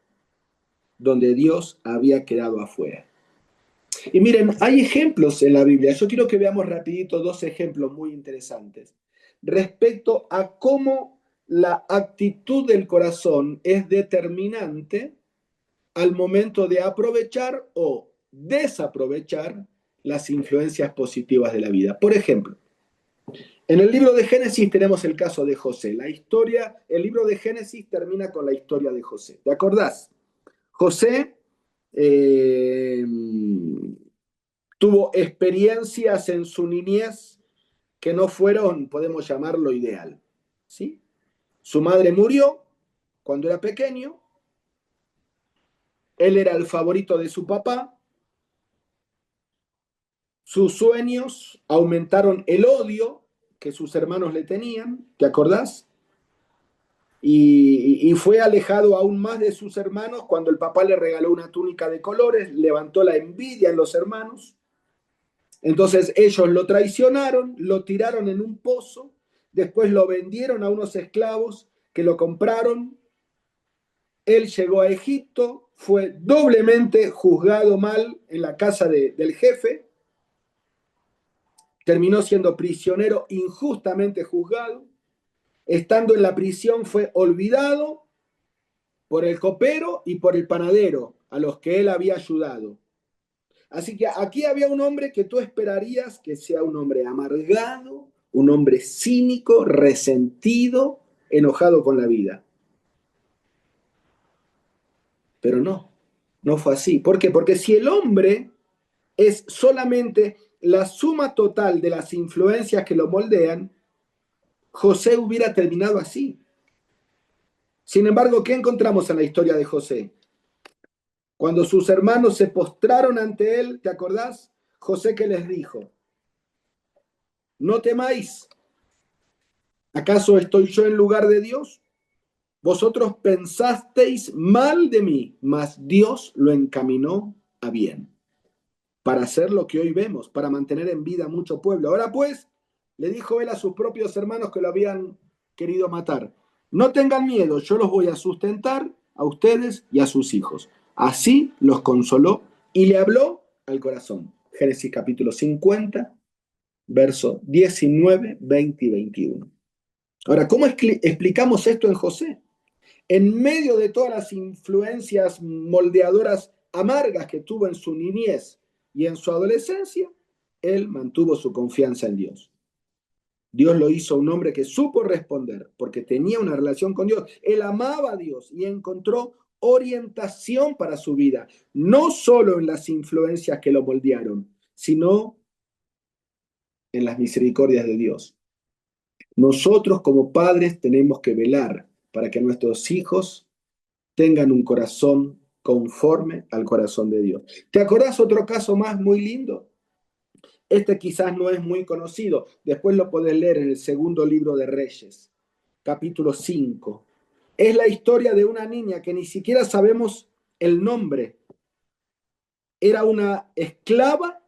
donde Dios había quedado afuera. Y miren, hay ejemplos en la Biblia. Yo quiero que veamos rapidito dos ejemplos muy interesantes respecto a cómo la actitud del corazón es determinante al momento de aprovechar o desaprovechar las influencias positivas de la vida. Por ejemplo, en el libro de Génesis tenemos el caso de José. La historia, el libro de Génesis termina con la historia de José. ¿Te acordás? José eh, tuvo experiencias en su niñez que no fueron, podemos llamarlo, ideal. ¿Sí? Su madre murió cuando era pequeño, él era el favorito de su papá, sus sueños aumentaron el odio que sus hermanos le tenían, ¿te acordás? Y fue alejado aún más de sus hermanos cuando el papá le regaló una túnica de colores, levantó la envidia en los hermanos. Entonces ellos lo traicionaron, lo tiraron en un pozo después lo vendieron a unos esclavos que lo compraron. Él llegó a Egipto, fue doblemente juzgado mal en la casa del jefe, terminó siendo prisionero injustamente juzgado. Estando en la prisión fue olvidado por el copero y por el panadero a los que él había ayudado. Así que aquí había un hombre que tú esperarías que sea un hombre amargado, un hombre cínico, resentido, enojado con la vida. Pero no, no fue así. ¿Por qué? Porque si el hombre es solamente la suma total de las influencias que lo moldean, José hubiera terminado así. Sin embargo, ¿qué encontramos en la historia de José? Cuando sus hermanos se postraron ante él, ¿te acordás? José que les dijo, no temáis, ¿acaso estoy yo en lugar de Dios? Vosotros pensasteis mal de mí, mas Dios lo encaminó a bien, para hacer lo que hoy vemos, para mantener en vida mucho pueblo. Ahora pues, le dijo él a sus propios hermanos que lo habían querido matar, no tengan miedo, yo los voy a sustentar a ustedes y a sus hijos. Así los consoló y le habló al corazón. Génesis capítulo 50, versos 19, 20 y 21. Ahora, ¿cómo explicamos esto en José? En medio de todas las influencias moldeadoras amargas que tuvo en su niñez y en su adolescencia, él mantuvo su confianza en Dios. Dios lo hizo un hombre que supo responder porque tenía una relación con Dios. Él amaba a Dios y encontró orientación para su vida, no solo en las influencias que lo moldearon, sino en las misericordias de Dios. Nosotros como padres tenemos que velar para que nuestros hijos tengan un corazón conforme al corazón de Dios. ¿Te acordás otro caso más muy lindo? Este quizás no es muy conocido. Después lo podés leer en el segundo libro de Reyes, capítulo 5. Es la historia de una niña que ni siquiera sabemos el nombre. Era una esclava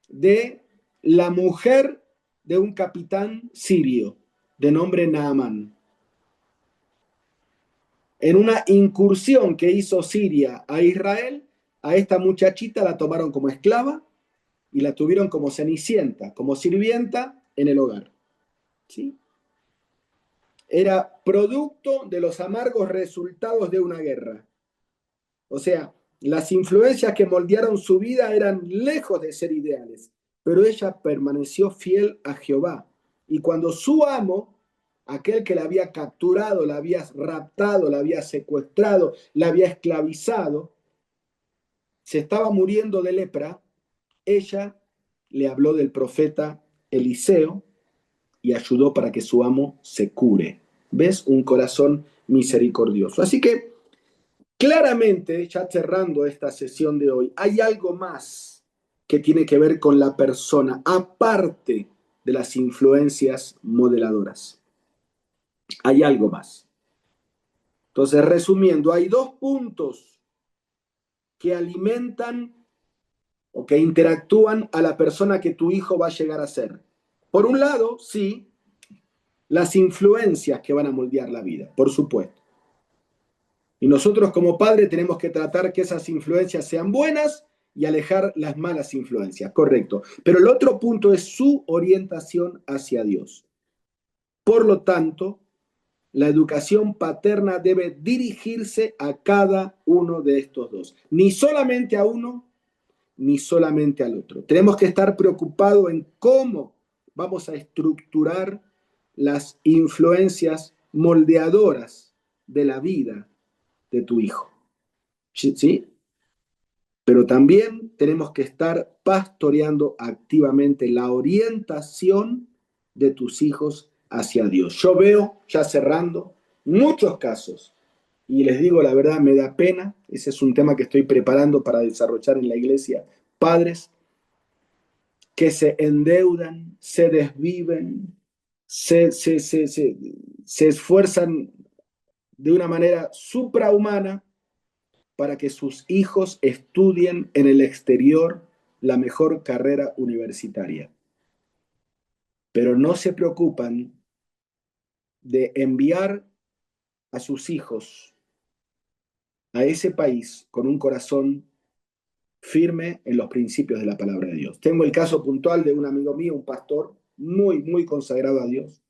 de la mujer de un capitán sirio de nombre Naamán. En una incursión que hizo Siria a Israel, a esta muchachita la tomaron como esclava y la tuvieron como cenicienta, como sirvienta en el hogar. ¿Sí? Era producto de los amargos resultados de una guerra. O sea, las influencias que moldearon su vida eran lejos de ser ideales, pero ella permaneció fiel a Jehová. Y cuando su amo, aquel que la había capturado, la había raptado, la había secuestrado, la había esclavizado, se estaba muriendo de lepra, ella le habló del profeta Eliseo y ayudó para que su amo se cure. ¿Ves? Un corazón misericordioso. Así que claramente, ya cerrando esta sesión de hoy, hay algo más que tiene que ver con la persona, aparte de las influencias modeladoras. Hay algo más. Entonces, resumiendo, hay dos puntos que alimentan o que interactúan a la persona que tu hijo va a llegar a ser. Por un lado, sí, las influencias que van a moldear la vida, por supuesto. Y nosotros como padres tenemos que tratar que esas influencias sean buenas y alejar las malas influencias, correcto. Pero el otro punto es su orientación hacia Dios. Por lo tanto, la educación paterna debe dirigirse a cada uno de estos dos, ni solamente a uno, ni solamente al otro. Tenemos que estar preocupados en cómo vamos a estructurar las influencias moldeadoras de la vida de tu hijo. ¿Sí? Pero también tenemos que estar pastoreando activamente la orientación de tus hijos hacia Dios. Yo veo, ya cerrando, muchos casos, y les digo la verdad, me da pena, ese es un tema que estoy preparando para desarrollar en la iglesia, padres que se endeudan, se desviven, se esfuerzan de una manera suprahumana para que sus hijos estudien en el exterior la mejor carrera universitaria. pero no se preocupan de enviar a sus hijos a ese país con un corazón firme en los principios de la palabra de Dios. Tengo el caso puntual de un amigo mío, un pastor muy consagrado a Dios,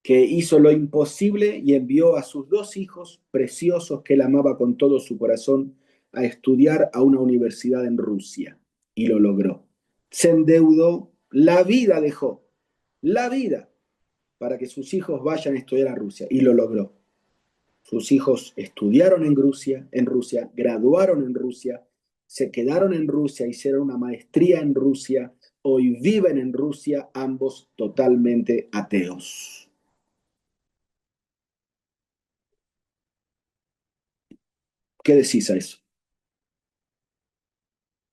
que hizo lo imposible y envió a sus dos hijos preciosos que él amaba con todo su corazón a estudiar a una universidad en Rusia. Y lo logró. Se endeudó, la vida dejó, la vida, para que sus hijos vayan a estudiar a Rusia. Y lo logró. Sus hijos estudiaron en Rusia, graduaron en Rusia, se quedaron en Rusia, hicieron una maestría en Rusia, hoy viven en Rusia, ambos totalmente ateos. ¿Qué decís a eso?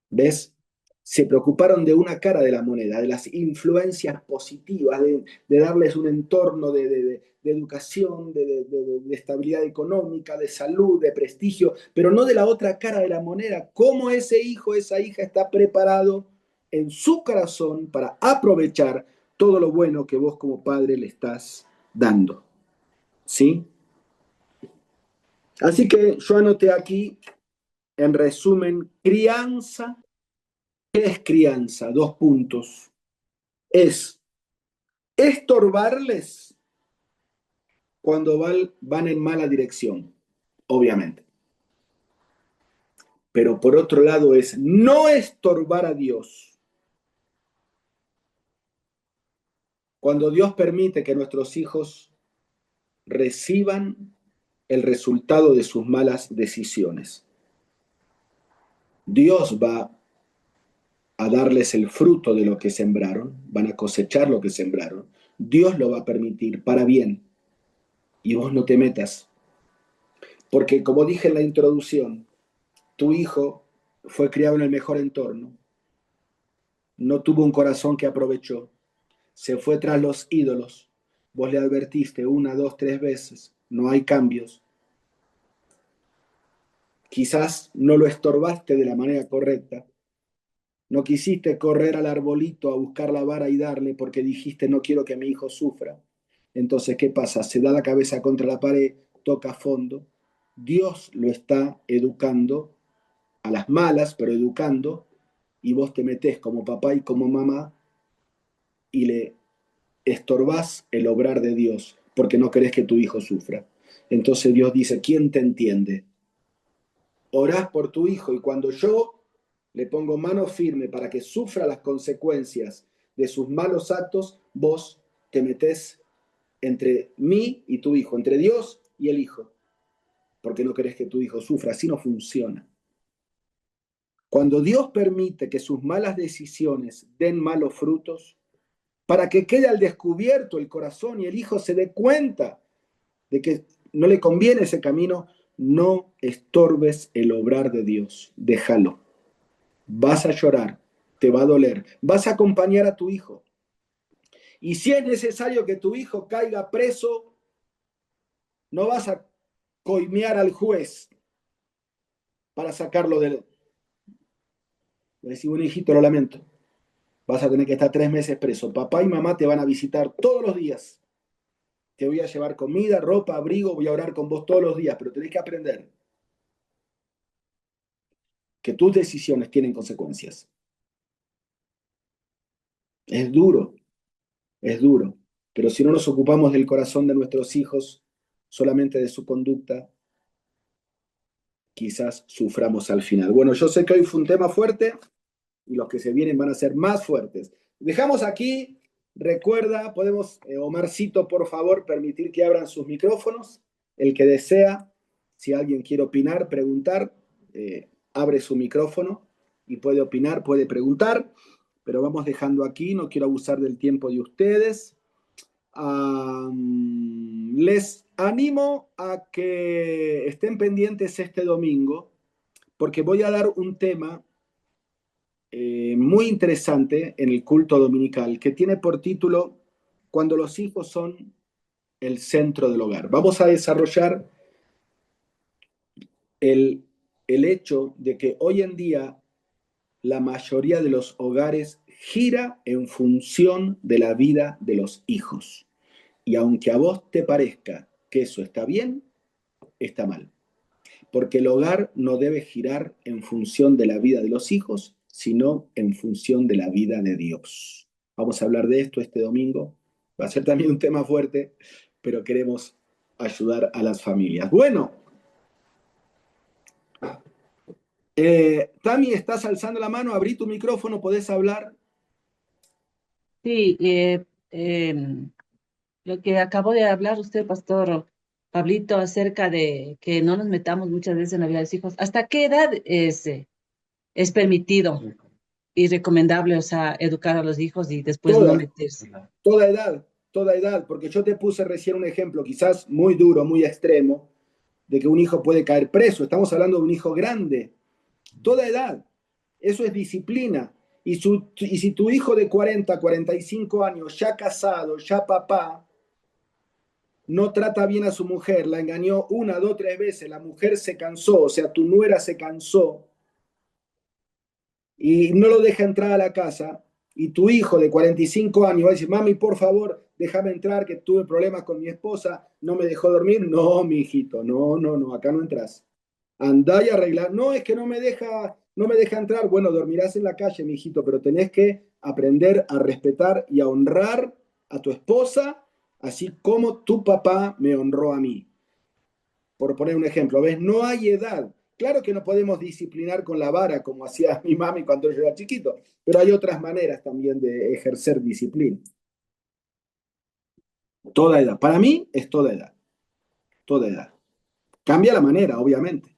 ¿Ves? Se preocuparon de una cara de la moneda, de las influencias positivas, de darles un entorno de educación, de estabilidad económica, de salud, de prestigio, pero no de la otra cara de la moneda. ¿Cómo ese hijo, esa hija está preparado en su corazón para aprovechar todo lo bueno que vos como padre le estás dando? ¿Sí? Así que yo anoté aquí, en resumen, crianza. ¿Qué es crianza? Dos puntos. Es estorbarles cuando van en mala dirección, obviamente. Pero por otro lado es no estorbar a Dios. Cuando Dios permite que nuestros hijos reciban el resultado de sus malas decisiones, Dios va a darles el fruto de lo que sembraron, van a cosechar lo que sembraron. Dios lo va a permitir para bien y vos no te metas. Porque como dije en la introducción, tu hijo fue criado en el mejor entorno, no tuvo un corazón que aprovechó, se fue tras los ídolos, vos le advertiste una, dos, tres veces, no hay cambios, quizás no lo estorbaste de la manera correcta, no quisiste correr al arbolito a buscar la vara y darle porque dijiste no quiero que mi hijo sufra. Entonces, ¿qué pasa? Se da la cabeza contra la pared, toca fondo. Dios lo está educando a las malas, pero educando, y vos te metés como papá y como mamá y le estorbás el obrar de Dios porque no querés que tu hijo sufra. Entonces Dios dice, ¿quién te entiende? Orás por tu hijo y cuando yo le pongo mano firme para que sufra las consecuencias de sus malos actos, vos te metés entre mí y tu hijo, entre Dios y el hijo, porque no querés que tu hijo sufra, así no funciona. Cuando Dios permite que sus malas decisiones den malos frutos, para que quede al descubierto el corazón y el hijo se dé cuenta de que no le conviene ese camino, no estorbes el obrar de Dios, déjalo. Vas a llorar, te va a doler, vas a acompañar a tu hijo. Y si es necesario que tu hijo caiga preso, no vas a coimear al juez para sacarlo de... Decir, bueno, hijito, lo lamento, vas a tener que estar 3 meses preso. Papá y mamá te van a visitar todos los días. Te voy a llevar comida, ropa, abrigo, voy a orar con vos todos los días, pero tenés que aprender que tus decisiones tienen consecuencias. Es duro, es duro, pero si no nos ocupamos del corazón de nuestros hijos, solamente de su conducta, quizás suframos al final. Bueno, yo sé que hoy fue un tema fuerte y los que se vienen van a ser más fuertes. Dejamos aquí, recuerda, podemos, Omarcito, por favor, permitir que abran sus micrófonos. El que desea, si alguien quiere opinar, preguntar, abre su micrófono y puede opinar, puede preguntar, pero vamos dejando aquí, no quiero abusar del tiempo de ustedes. Les animo a que estén pendientes este domingo, porque voy a dar un tema muy interesante en el culto dominical que tiene por título Cuando los hijos son el centro del hogar. Vamos a desarrollar el hecho de que hoy en día la mayoría de los hogares gira en función de la vida de los hijos. Y aunque a vos te parezca que eso está bien, está mal. Porque el hogar no debe girar en función de la vida de los hijos, sino en función de la vida de Dios. Vamos a hablar de esto este domingo. Va a ser también un tema fuerte, pero queremos ayudar a las familias. Bueno, Tami, estás alzando la mano, abrí tu micrófono, podés hablar. Sí, lo que acabó de hablar usted, Pastor Pablito, acerca de que no nos metamos muchas veces en la vida de los hijos. ¿Hasta qué edad es permitido y recomendable, o sea, educar a los hijos y después no Toda, meterse? toda edad, porque yo te puse recién un ejemplo, quizás muy duro, muy extremo, de que un hijo puede caer preso. Estamos hablando de un hijo grande. Toda edad. Eso es disciplina. Y si tu hijo de 40, 45 años, ya casado, ya papá, no trata bien a su mujer, la engañó una, dos, tres veces, la mujer se cansó, o sea, tu nuera se cansó y no lo deja entrar a la casa, y tu hijo de 45 años va a decir, mami, por favor, déjame entrar, que tuve problemas con mi esposa, no me dejó dormir. No, mi hijito, no, no, no, acá no entras. Andá y arreglar. No, es que no me deja entrar. Bueno, dormirás en la calle, mi hijito, pero tenés que aprender a respetar y a honrar a tu esposa, así como tu papá me honró a mí. Por poner un ejemplo, ¿ves? No hay edad. Claro que no podemos disciplinar con la vara como hacía mi mami cuando yo era chiquito, pero hay otras maneras también de ejercer disciplina. Toda edad. Para mí es toda edad. Toda edad. Cambia la manera, obviamente.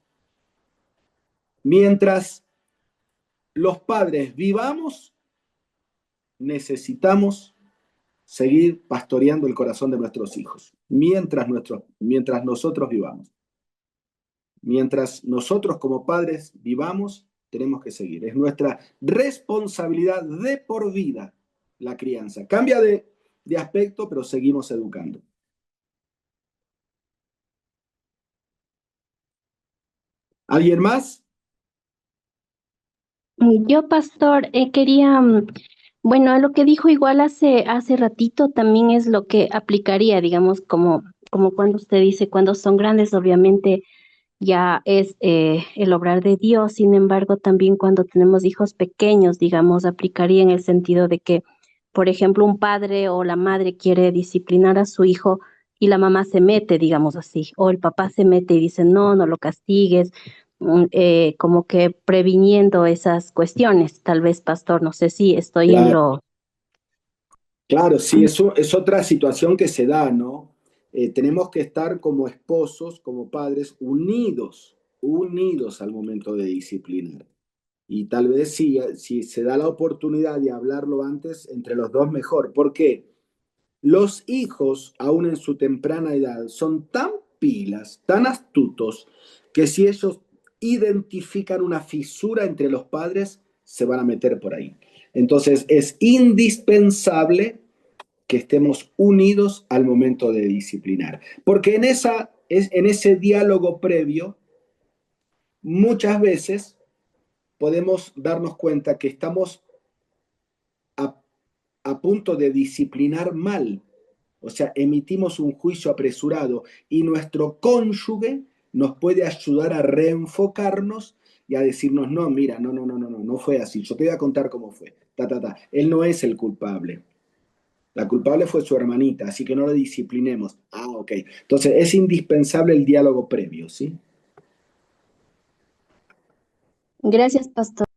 Mientras los padres vivamos, necesitamos seguir pastoreando el corazón de nuestros hijos. Mientras nosotros vivamos. Mientras nosotros como padres vivamos, tenemos que seguir. Es nuestra responsabilidad de por vida la crianza. Cambia de aspecto, pero seguimos educando. ¿Alguien más? Yo, pastor, quería, bueno, lo que dijo igual hace ratito también es lo que aplicaría, digamos, como cuando usted dice, cuando son grandes, obviamente ya es el obrar de Dios. Sin embargo, también cuando tenemos hijos pequeños, digamos, aplicaría en el sentido de que, por ejemplo, un padre o la madre quiere disciplinar a su hijo y la mamá se mete, digamos así, o el papá se mete y dice, no, no lo castigues, como que previniendo esas cuestiones. Tal vez, pastor, no sé si estoy en Claro, lo... claro, sí, eso es otra situación que se da, ¿no? Tenemos que estar como esposos, como padres, unidos, unidos al momento de disciplinar. Y tal vez si se da la oportunidad de hablarlo antes, entre los dos mejor. ¿Por qué? Los hijos, aún en su temprana edad, son tan pilas, tan astutos, que si ellos identifican una fisura entre los padres, se van a meter por ahí. Entonces es indispensable que estemos unidos al momento de disciplinar, porque en ese diálogo previo, muchas veces podemos darnos cuenta que estamos a, a punto de disciplinar mal. O sea, emitimos un juicio apresurado y nuestro cónyuge nos puede ayudar a reenfocarnos y a decirnos, no, mira, no, no, no, no, no, no fue así. Yo te voy a contar cómo fue. Ta, ta, ta. Él no es el culpable. La culpable fue su hermanita, así que no lo disciplinemos. Ah, ok. Entonces es indispensable el diálogo previo, ¿sí? Gracias, pastor.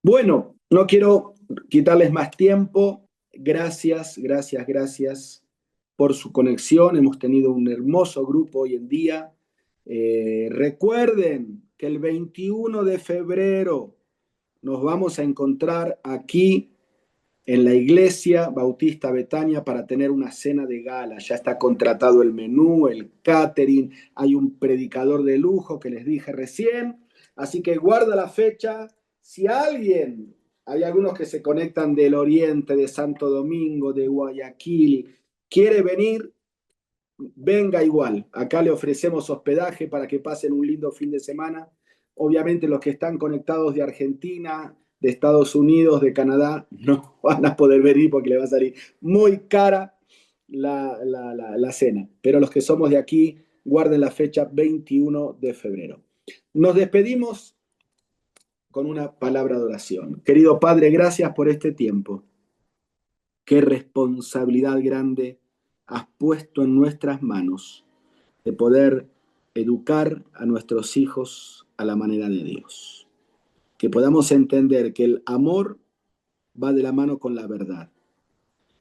Bueno, no quiero quitarles más tiempo. Gracias, gracias, gracias por su conexión. Hemos tenido un hermoso grupo hoy en día. Recuerden que el 21 de febrero nos vamos a encontrar aquí en la Iglesia Bautista Betania para tener una cena de gala. Ya está contratado el menú, el catering, hay un predicador de lujo que les dije recién. Así que guarda la fecha. Si alguien, hay algunos que se conectan del Oriente, de Santo Domingo, de Guayaquil, quiere venir, venga igual. Acá le ofrecemos hospedaje para que pasen un lindo fin de semana. Obviamente los que están conectados de Argentina, de Estados Unidos, de Canadá, no van a poder venir porque le va a salir muy cara la cena. Pero los que somos de aquí, guarden la fecha 21 de febrero. Nos despedimos con una palabra de oración. Querido Padre, gracias por este tiempo. Qué responsabilidad grande has puesto en nuestras manos de poder educar a nuestros hijos a la manera de Dios. Que podamos entender que el amor va de la mano con la verdad.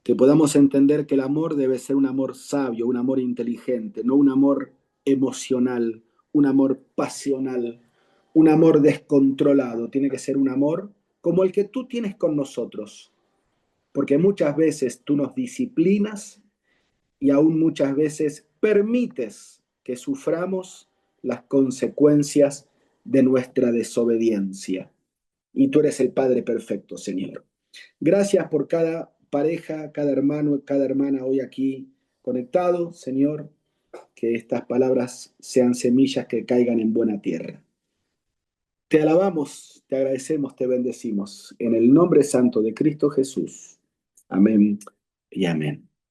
Que podamos entender que el amor debe ser un amor sabio, un amor inteligente, no un amor emocional, un amor pasional, un amor descontrolado. Tiene que ser un amor como el que tú tienes con nosotros. Porque muchas veces tú nos disciplinas y aún muchas veces permites que suframos las consecuencias de nuestra desobediencia. Y tú eres el Padre perfecto, Señor. Gracias por cada pareja, cada hermano, cada hermana hoy aquí conectado, Señor. Que estas palabras sean semillas que caigan en buena tierra. Te alabamos, te agradecemos, te bendecimos. En el nombre santo de Cristo Jesús. Amén y amén.